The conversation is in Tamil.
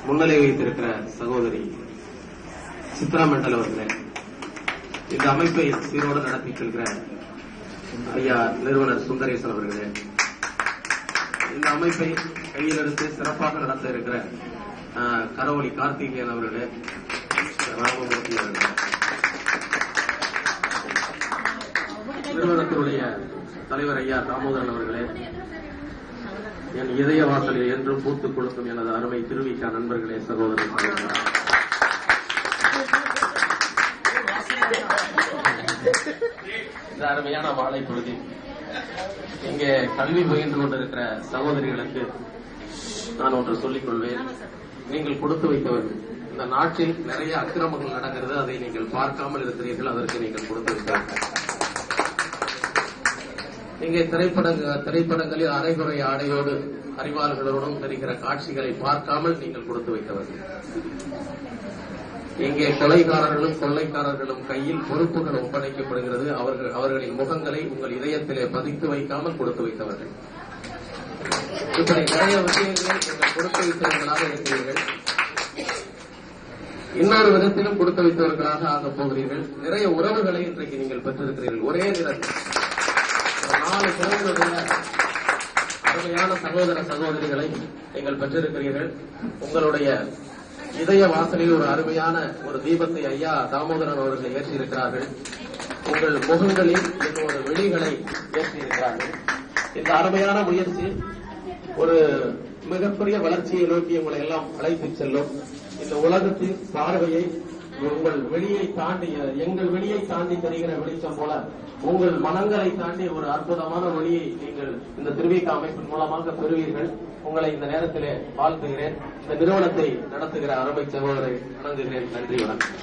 முன்னிலை வைத்திருக்கிற சகோதரி சித்ரா மெண்டல் அவர்களே, இந்த அமைப்பை சீரோடு நடத்திட்டு இருக்கிற ஐயா நிறுவனர் சுந்தரேசன் அவர்களே, இந்த அமைப்பை கையில் எடுத்து சிறப்பாக நடத்த இருக்கிற கரவொலி கார்த்திகேயன் அவர்களே, ராமமூர்த்தி அவர்களே, நிறுவனத்தினுடைய தலைவர் ஐயா தாமோதரன் அவர்களே, என் இதய வாசலில் என்றும் பூத்துக் கொடுக்கும் எனது அருமை திருவிக்கா நண்பர்களே, சகோதரர் இந்த அருமையான மாலை பொழுதி இங்கே கல்வி பயின்று கொண்டிருக்கிற சகோதரிகளுக்கு நான் ஒன்று சொல்லிக் கொள்வேன். நீங்கள் கொடுத்து வைத்தவர்கள். இந்த நாட்டில் நிறைய அக்கிரமங்கள் நடக்கிறது, அதை நீங்கள் பார்க்காமல் இருக்கிறீர்கள். அதற்கு நீங்கள் கொடுத்து வைத்தவர்கள். இங்கே திரைப்படங்களில் அரைகுறை ஆடையோடு அறிவாளர்களோடும் தெரிகிற காட்சிகளை பார்க்காமல் நீங்கள் கொடுத்து வைத்தவர்கள். இங்கே கொலைகாரர்களும் கொள்ளைக்காரர்களும் கையில் பொறுப்புகள் ஒப்படைக்கப்படுகிறது. அவர்களின் முகங்களை உங்கள் இதயத்திலே பதித்து வைக்காமல் கொடுத்து வைத்தவர்கள். இப்படி நிறைய விஷயங்களை நீங்கள் கொடுத்து வைத்தவர்களாக இருக்கிறீர்கள். இன்னொரு விதத்திலும் கொடுத்து வைத்தவர்களாக ஆகப் போகிறீர்கள். நிறைய உறவுகளை இன்றைக்கு நீங்கள் பெற்றிருக்கிறீர்கள். ஒரே நேரத்தில் 4 குழந்தைகளுடைய அருமையான சகோதர சகோதரிகளை நீங்கள் பெற்றிருக்கிறீர்கள். உங்களுடைய இதய வாசலில் ஒரு அருமையான ஒரு தீபத்தை ஐயா தாமோதரன் அவர்கள் ஏற்றியிருக்கிறார்கள். உங்கள் முகங்களில் ஒரு விழிகளை ஏற்றியிருக்கிறார்கள். இந்த அருமையான முயற்சி ஒரு மிகப்பெரிய வளர்ச்சியை நோக்கி உங்களை எல்லாம் அழைத்துச் செல்லும். இந்த உலகத்தின் பார்வையை உங்கள் வெளியை தாண்டி, எங்கள் வெளியை தாண்டி தெரிகிற வெளிச்சம் போல உங்கள் மனங்களை தாண்டி ஒரு அற்புதமான ஒளியை நீங்கள் இந்த திருவிக அமைப்பின் மூலமாக பெறுவீர்கள். உங்களை இந்த நேரத்திலே வாழ்த்துகிறேன். இந்த நிறுவனத்தை நடத்துகிற அருமை சகோதரரை வணங்குகிறேன். நன்றி, வணக்கம்.